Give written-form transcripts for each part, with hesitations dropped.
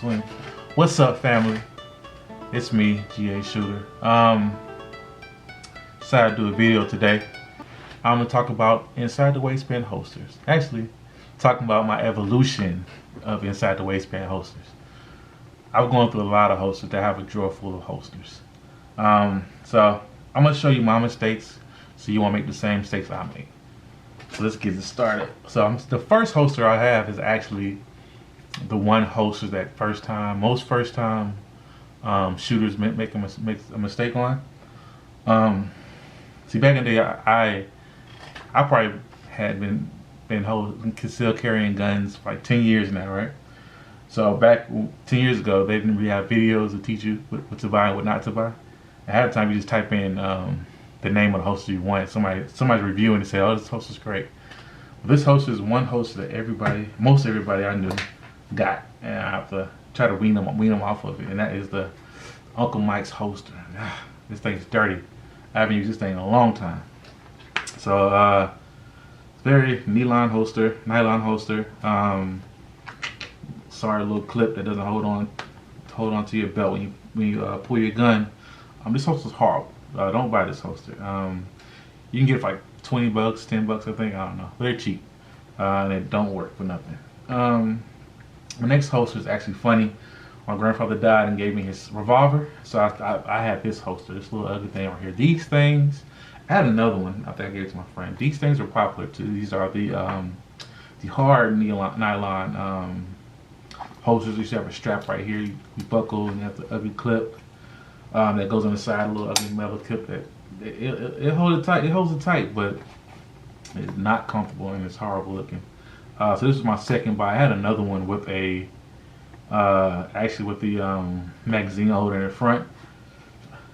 swing. What's up, family? It's me, GA Shooter. Decided to do a video today. I'm gonna talk about inside the waistband holsters. Actually, talking about my evolution of inside the waistband holsters. I've gone through a lot of holsters that have a drawer full of holsters. So I'm gonna show you my mistakes, so you won't make the same mistakes I made. So let's get it started. So the first holster I have is actually the one holster that most first time shooters make a mistake on. See, back in the day, I probably had been concealed carrying guns for like 10 years now, right? So back 10 years ago, they didn't really have videos to teach you what to buy and what not to buy. At the time, you just type in the name of the holster you want. Somebody's reviewing and say, "Oh, this holster's great." Well, this holster is one holster that most everybody I knew got, and I have to try to wean them off of it. And that is the Uncle Mike's holster. This thing's dirty. I haven't used this thing in a long time. So it's very nylon holster. Sorry, a little clip that doesn't hold on to your belt when you pull your gun. This holster's horrible. Don't buy this holster. You can get it for like 20 bucks, 10 bucks, I think. I don't know. They're cheap. And it don't work for nothing. My next holster is actually funny. My grandfather died and gave me his revolver, so I had this holster, this little ugly thing right here. These things, I had another one. I think I gave it to my friend. These things are popular too. These are the hard nylon holsters. You should have a strap right here. You buckle, and you have the ugly clip that goes on the side, a little ugly metal clip that it holds it tight. It holds it tight, but it's not comfortable and it's horrible looking. So this is my second buy. I had another one with a actually with the magazine holder in the front.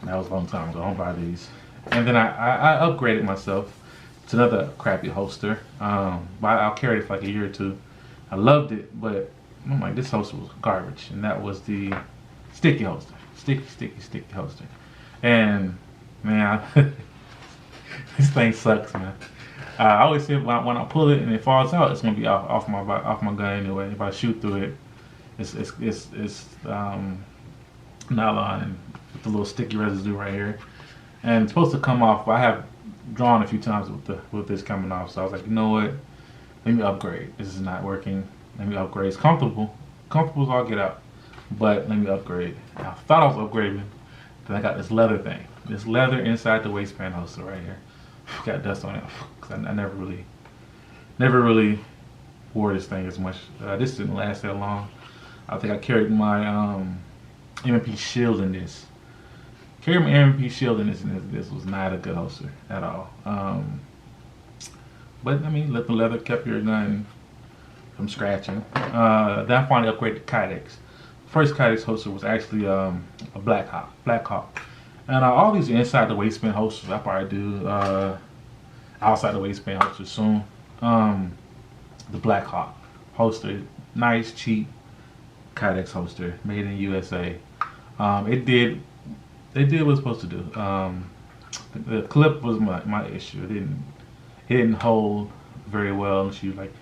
That was a long time ago. I don't buy these. And then I upgraded myself to another crappy holster. I carried it for like a year or two. I loved it, but I'm like, this holster was garbage. And that was the sticky holster. Sticky holster. And man, this thing sucks, man. I always say when I pull it and it falls out, it's gonna be off my gun anyway. If I shoot through it, it's nylon and with the little sticky residue right here, and it's supposed to come off. But I have drawn a few times with this coming off, so I was like, you know what? Let me upgrade. This is not working. Let me upgrade. It's comfortable as all get out, but let me upgrade. I thought I was upgrading, then I got this leather thing. This leather inside the waistband holster right here. Got dust on it because I never really wore this thing as much. This didn't last that long. I think I carried my M&P shield in this. Carried my M&P shield in this, and this was not a good holster at all. But I mean, let the leather kept your gun from scratching. Then I finally upgraded to Kydex. First Kydex holster was actually a Black Hawk. And all these are inside the waistband holsters. I probably do outside the waistband holsters soon. The Black Hawk holster, nice, cheap Kydex holster, made in USA. It did what it was supposed to do. The clip was my issue. It didn't hold very well unless you like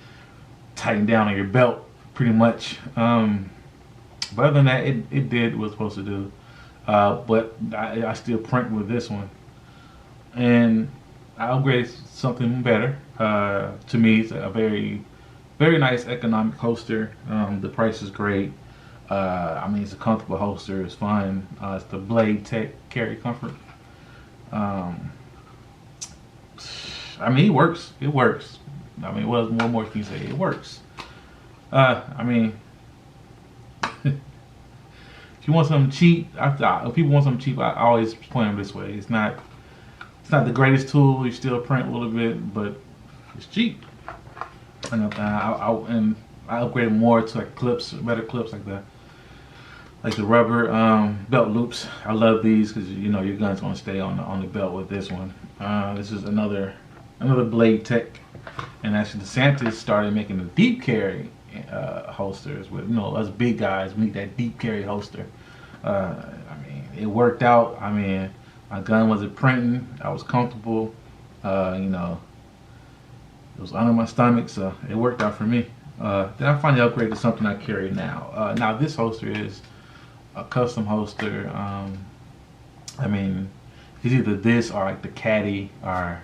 tighten down on your belt, pretty much. But other than that, it did what it was supposed to do. But I still print with this one, and I upgraded something better. To me, it's a very, very nice economic holster. The price is great. I mean, it's a comfortable holster. It's fun. It's the Blade Tech Carry Comfort. I mean, it works. It works. I mean, what more can you say? It works. I mean. If you want something cheap, if people want something cheap, I always point them this way. It's not the greatest tool. You still print a little bit, but it's cheap. And I upgraded more to like clips, better clips like the rubber belt loops. I love these because you know your gun's gonna stay on the belt with this one. This is another Blade Tech, and actually the Santas started making the deep carry holsters with, you know, us big guys. We need that deep carry holster. I mean, it worked out. I mean, my gun wasn't printing. I was comfortable. You know, it was under my stomach, so it worked out for me. Then I finally upgraded to something I carry now. Now this holster is a custom holster. I mean, it's either this or like the caddy or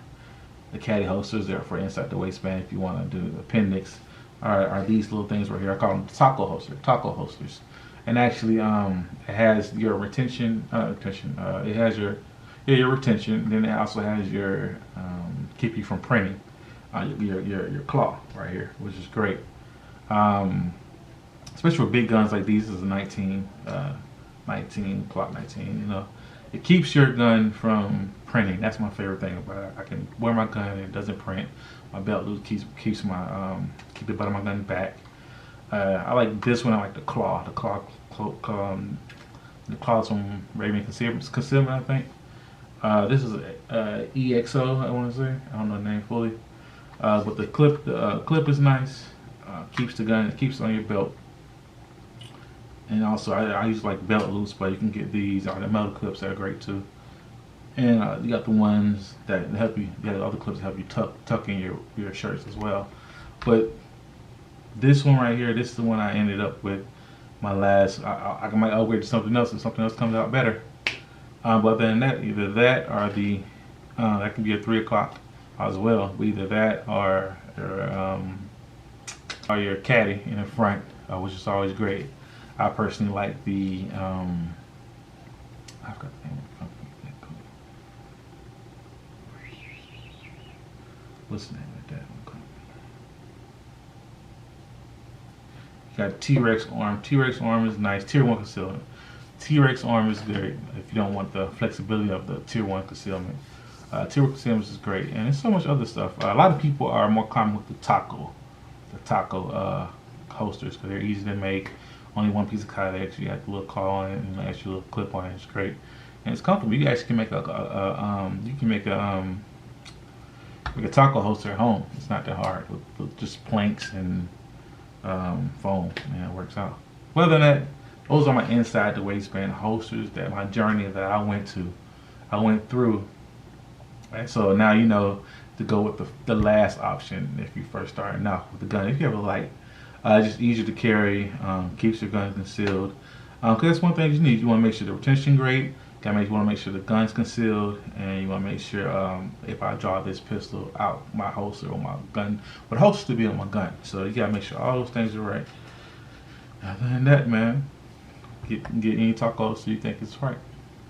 the caddy holsters there for inside the waistband if you want to do the appendix. Are these little things right here? I call them taco holsters. And actually, it has your retention. It has your retention. Then it also has your keep you from printing. Your claw right here, which is great. Especially with big guns like these. This is a 19, 19 Glock 19. You know, it keeps your gun from printing. That's my favorite thing about it. I can wear my gun and it doesn't print. My belt loop keeps my keep the butt of my gun back. I like this one. I like the claw. The claws from Raven Concealment, I think. This is a EXO. I want to say. I don't know the name fully. But the clip is nice. Keeps the gun. It keeps it on your belt. And also, I use like belt loops, but you can get these or the metal clips that are great too. And you got the ones that help you. You got the other clips that help you tuck in your shirts as well. But this one right here, this is the one I ended up with. My last, I might upgrade to something else if something else comes out better. But other than that, either that or that can be a 3 o'clock as well. But either that or your caddy in the front, which is always great. I personally like the I've got the name of the company. What's the name of that company? You got T-Rex arm. T-Rex arm is nice. Tier 1 concealment. T-Rex arm is great if you don't want the flexibility of the Tier 1 concealment. Tier 1 concealment is great, and there's so much other stuff. A lot of people are more common with the taco holsters because they're easy to make. Only one piece of Kydex. You got the little claw on it and the extra little clip on it. It's great, and it's comfortable. You actually can make a taco holster at home. It's not that hard with just planks and foam. Man, it works out. Other than that, those are my inside the waistband holsters. That my journey that I went through. And so now you know to go with the last option if you first starting out with the gun. If you have a light, just easier to carry, keeps your gun concealed. Because that's one thing you need. You want to make sure the retention great. You want to make sure the gun's concealed, and you want to make sure if I draw this pistol out my holster or my gun, but the holster to be on my gun. So you gotta make sure all those things are right. Other than that, man, get any taco so you think it's right.